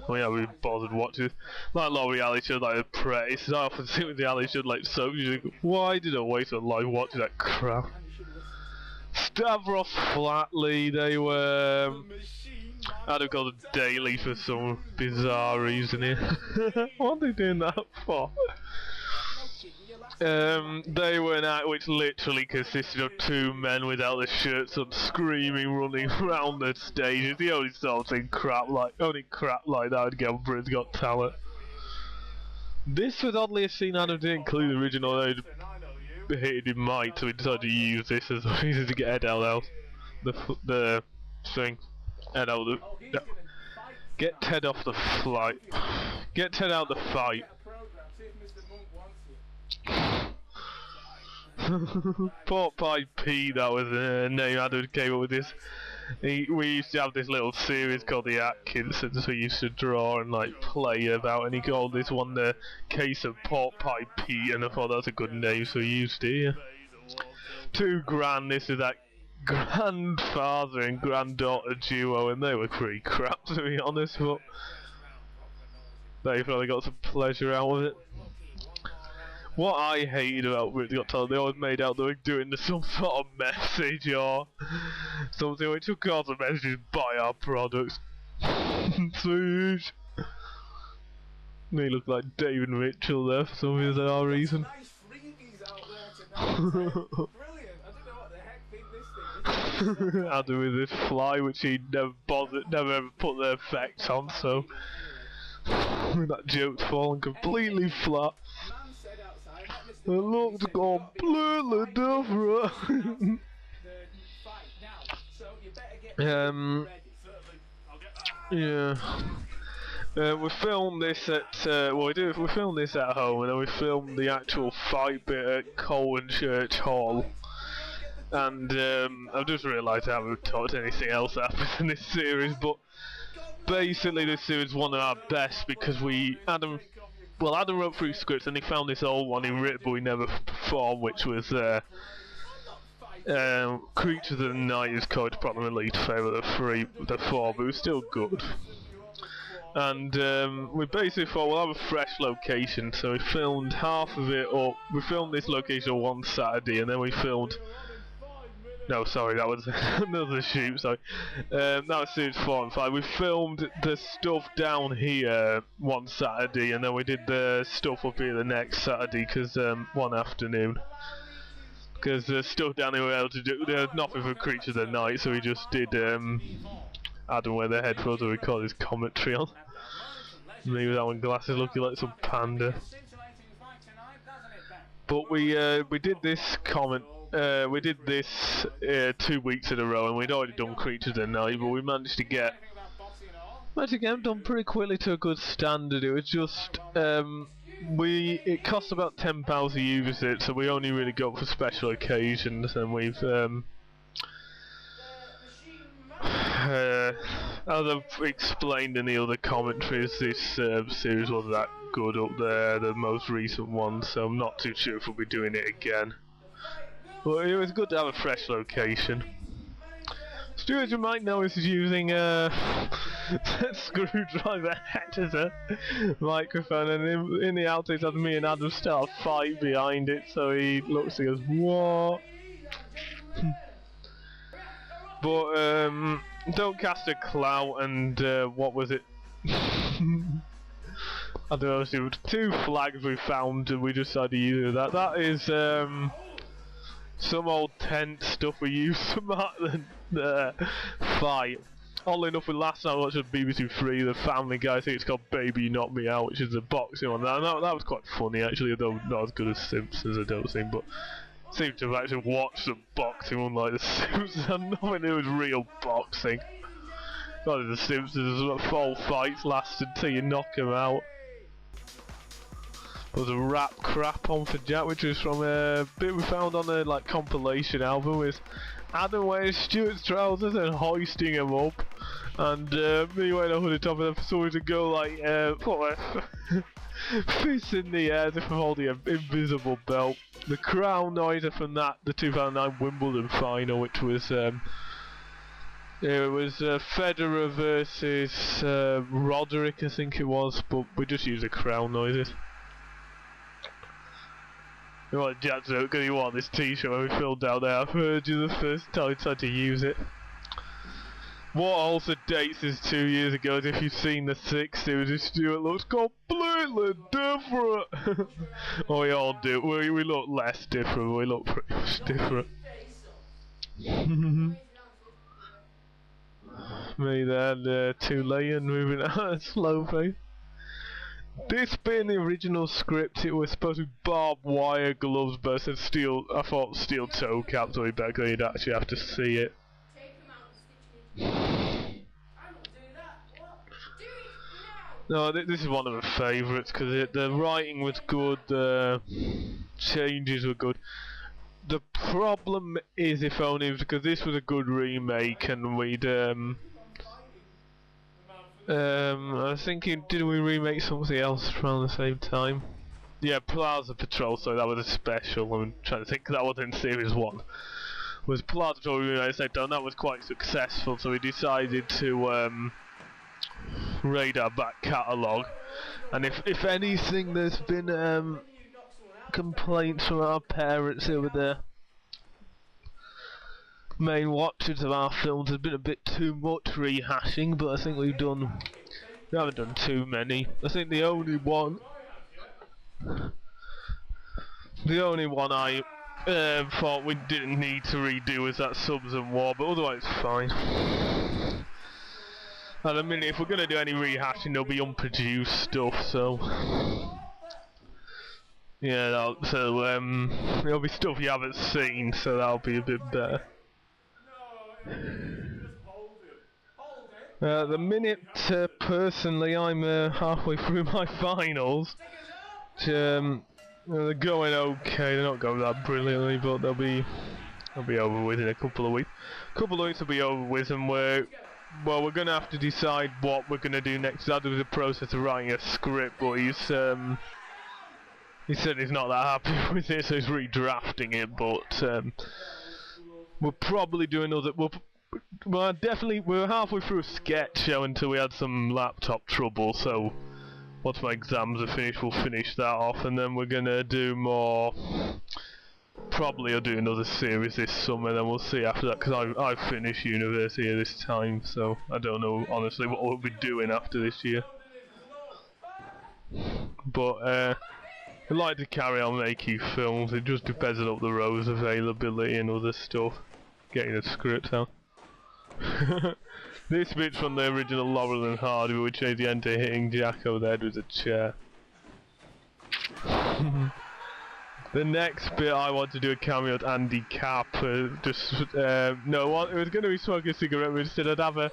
We haven't even bothered watching. Like a lot of reality shows, like The Press. I often see with reality shows like so. You think, why did I waste my life watching that crap? Stavros Flatley, they were. I'd have got a daily for some bizarre reason here. What are they doing that for? They were an act which literally consisted of two men without their shirts on, screaming, running around the stage. It's the only sort of crap like that I'd get on Britain's Got Talent. This was oddly a scene Adam didn't include the original. They'd hated in might, so we decided to use this as a reason to get Ed out the thing. Ed out the. Get Ted off the flight. Get Ted out the fight. Pork Pie P, that was the name Adam came up with this. We used to have this little series called the Atkinson, so we used to draw and like play about, and he called this one the Case of Pork Pie P, and I thought that was a good name, so we used it. Two grand, this is that grandfather and granddaughter duo, and they were pretty crap to be honest, but they probably got some pleasure out of it. What I hated about Britain's Got Talent, they always made out they were doing some sort of message or something which of course the message is buy our products. Sweet. They look like David Mitchell there for some bizarre reason. Nice freebies out there tonight. Brilliant. I don't know what the heck this thing is. Adam with this fly which he never ever put the effects on, so that joke's fallen completely flat. It looks completely different. Yeah. We filmed this at we filmed this at home, and then we filmed the actual fight bit at Colwyn Church Hall. And I've just realised I haven't talked anything else that happens in this series, but basically this series is one of our best because Adam wrote through scripts and he found this old one he wrote but we never performed, which was Creatures of the Night is called probably my least favourite of the four, but it was still good. And we basically thought we'll have a fresh location, so we filmed half of it up. We filmed this location on one Saturday, and then we filmed. No, sorry, that was another shoot. Sorry, that was series 4 and 5. We filmed the stuff down here one Saturday, and then we did the stuff up here the next Saturday, because one afternoon. Because the stuff down here we were able to do. There was nothing for Creatures of the Night, so we just did. I don't wear the headphones to record his commentary on. Me with that one glasses looking like some panda. But we did this we did this 2 weeks in a row, and we'd already done Creatures of the Night, but we managed to get them done pretty quickly to a good standard. It was just it cost about £10 to use it, so we only really go for special occasions, and we've as I've explained in the other commentaries, this series wasn't that good up there, the most recent one, so I'm not too sure if we'll be doing it again. But it was good to have a fresh location. Stu, as you might know, is using a screwdriver head as a microphone, and in the outtakes have me and Adam start a fight behind it, so he looks and goes, what? But don't cast a clout, and what was it? I don't know, so 2 flags we found and we decided to use that. That is some old tent stuff we used from the fight. Oddly enough, last night I watched on BBC 3, the Family Guy, I think it's called Baby You Knocked Me Out, which is a boxing one. That was quite funny actually, although not as good as Simpsons, I don't think, but seem to have actually watched the boxing one like the Simpsons. Had nothing to do with real boxing. Not in the Simpsons, there's 4 fights lasted till you knock him out. There was a rap crap on for Jack, which was from a bit we found on a compilation album with Adam wearing Stuart's trousers and hoisting him up, and me wearing a hooded top, and then for someone to go put a fist in the air as if I'm holding an invisible belt. The crowd noise from that, the 2009 Wimbledon final, which was It was Federer versus Roderick, I think it was, but we just use the crown noises. You know what, Jack's out because he wore this t-shirt when we filmed down there. I've heard you the first time I tried to use it. What also dates is 2 years ago, if you've seen the 6 images, Stuart looks completely different. Oh, we all do. We look less different, we look pretty much different. Me then, too late and moving at a slow pace. This being the original script, it was supposed to be barbed wire gloves, but I said steel. I thought steel toe caps would be better because you'd actually have to see it. No, this is one of my favourites because the writing was good, the changes were good. The problem is, if only because this was a good remake and we'd I was thinking, did we remake something else around the same time? Yeah, Plaza Patrol, so that was a special. I'm trying to think, that wasn't in Series 1. Was Plaza Patrol remake, and that was quite successful, so we decided to raid our back catalogue. And if anything, there's been complaints from our parents over there. Main watchers of our films has been a bit too much rehashing, but I think we haven't done too many. I think the only one I thought we didn't need to redo was that Subs and War, but otherwise it's fine. At a minute, if we're gonna do any rehashing, there'll be unproduced stuff, so yeah, there'll be stuff you haven't seen, so that'll be a bit better. At the minute, personally, I'm halfway through my finals. They're going okay. They're not going that brilliantly, but they'll be over with in a couple of weeks. Will be over with, and we're gonna have to decide what we're gonna do next. That was the process of writing a script, but he said he's not that happy with it, so he's redrafting it. But we'll probably do another. We're halfway through a sketch show until we had some laptop trouble. So once my exams are finished, we'll finish that off, and then we're gonna do more. Probably I'll do another series this summer. Then we'll see after that, because I've finished university this time, so I don't know honestly what we'll be doing after this year. But I'd like to carry on making films. It just depends on up the road's availability and other stuff. Getting a script out. This bit's from the original Laurel and Hardy, where we changed the end to hitting Jack over the head with a chair. The next bit I want to do a cameo at Andy Capp. No, it was going to be smoking a cigarette, but instead I'd have a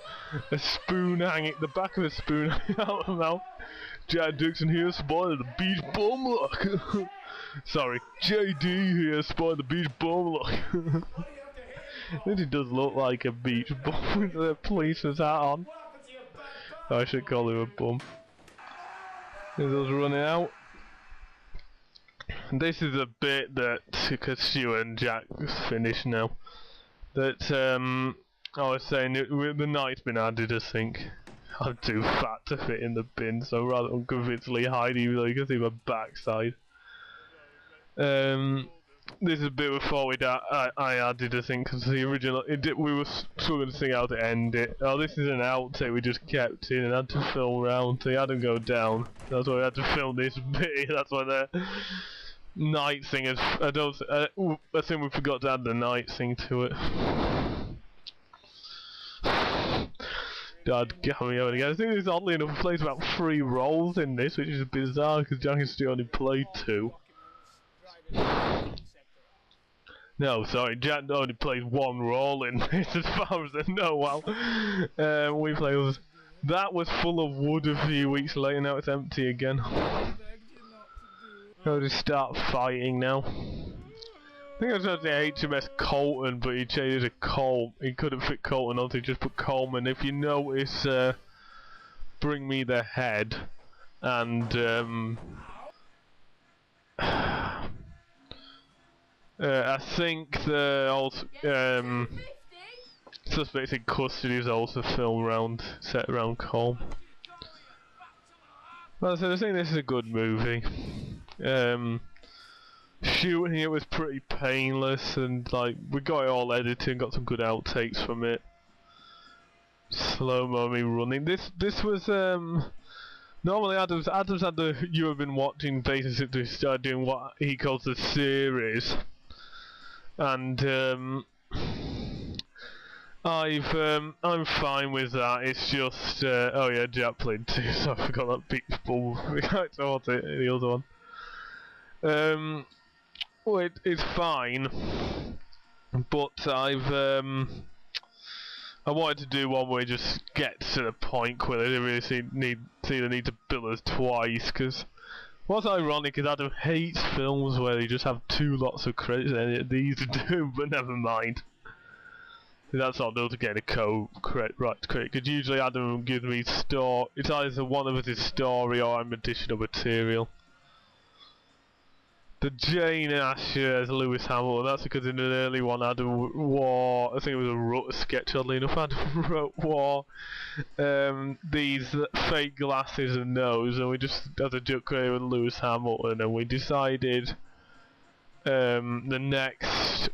spoon hanging, the back of a spoon hanging out of my mouth. Jack Dixon here, spoiling the beach bum look. Sorry, JD here, spoiling the beach bum look. It does look like a beach bum with a policeman's hat on. I should call him a bum. Here's us running out. This is a bit that, because Stu and Jack finished now, that I was saying the night's been added, I think. I'm too fat to fit in the bin, so rather unconvincingly hide, even though you can see my backside. This is a bit before I added, I think, because the original, we were struggling to see how to end it. Oh, this is an outtake we just kept in and had to film around, so you had to go down. That's why we had to film this bit. That's why the night thing is. I think we forgot to add the night thing to it. Dad, cameo again. I think this, oddly enough, plays about 3 roles in this, which is bizarre because Jack and Stu only played 2. No, sorry, Jack only plays 1 role in this as far as I know. Well, we play others. That was full of wood a few weeks later, now it's empty again. I'll just start fighting now. I think I was going to say HMS Colton, but he changed it to Colm. He couldn't fit Colton on, so he just put Coleman. If you notice, Bring Me the Head, and I think the also Suspects in Custody is also filmed set around Colm. Well, so I think this is a good movie. Shooting it was pretty painless, and like we got it all edited, got some good outtakes from it. Slow mo me running. This was normally Adams had the you have been watching basically start doing what he calls the series, and I'm fine with that. It's just oh yeah, Jack played too, so I forgot that beach ball. Towards it, the other one. Well, it's fine, but I wanted to do one where it just gets to the point where they didn't really see the need to bill us twice. Because what's ironic is Adam hates films where they just have two lots of credits, and these do, but never mind. That's not enough to get a right credit, because usually Adam gives me it's either one of his story or I'm additional material. The Jane Asher as Lewis Hamilton, that's because in an early one Adam wore, I think it was a Rutter sketch oddly enough, Adam wore these fake glasses and nose, and we just had a joke with Lewis Hamilton, and we decided the next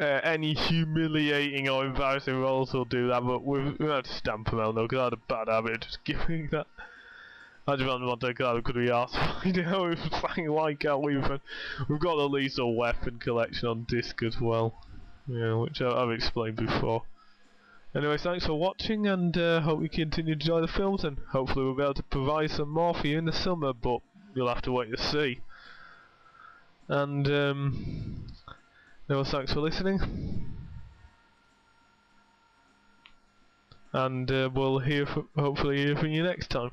any humiliating or embarrassing roles will do that, but we've had to stamp them out though, because I had a bad habit of just giving that. I just want to go, could we ask find out if something like that we've got the Lethal Weapon collection on disc as well. Yeah, which I've explained before. Anyway, thanks for watching, and hope you continue to enjoy the films, and hopefully we'll be able to provide some more for you in the summer, but you'll have to wait to see. And thanks for listening. And we'll hopefully hear from you next time.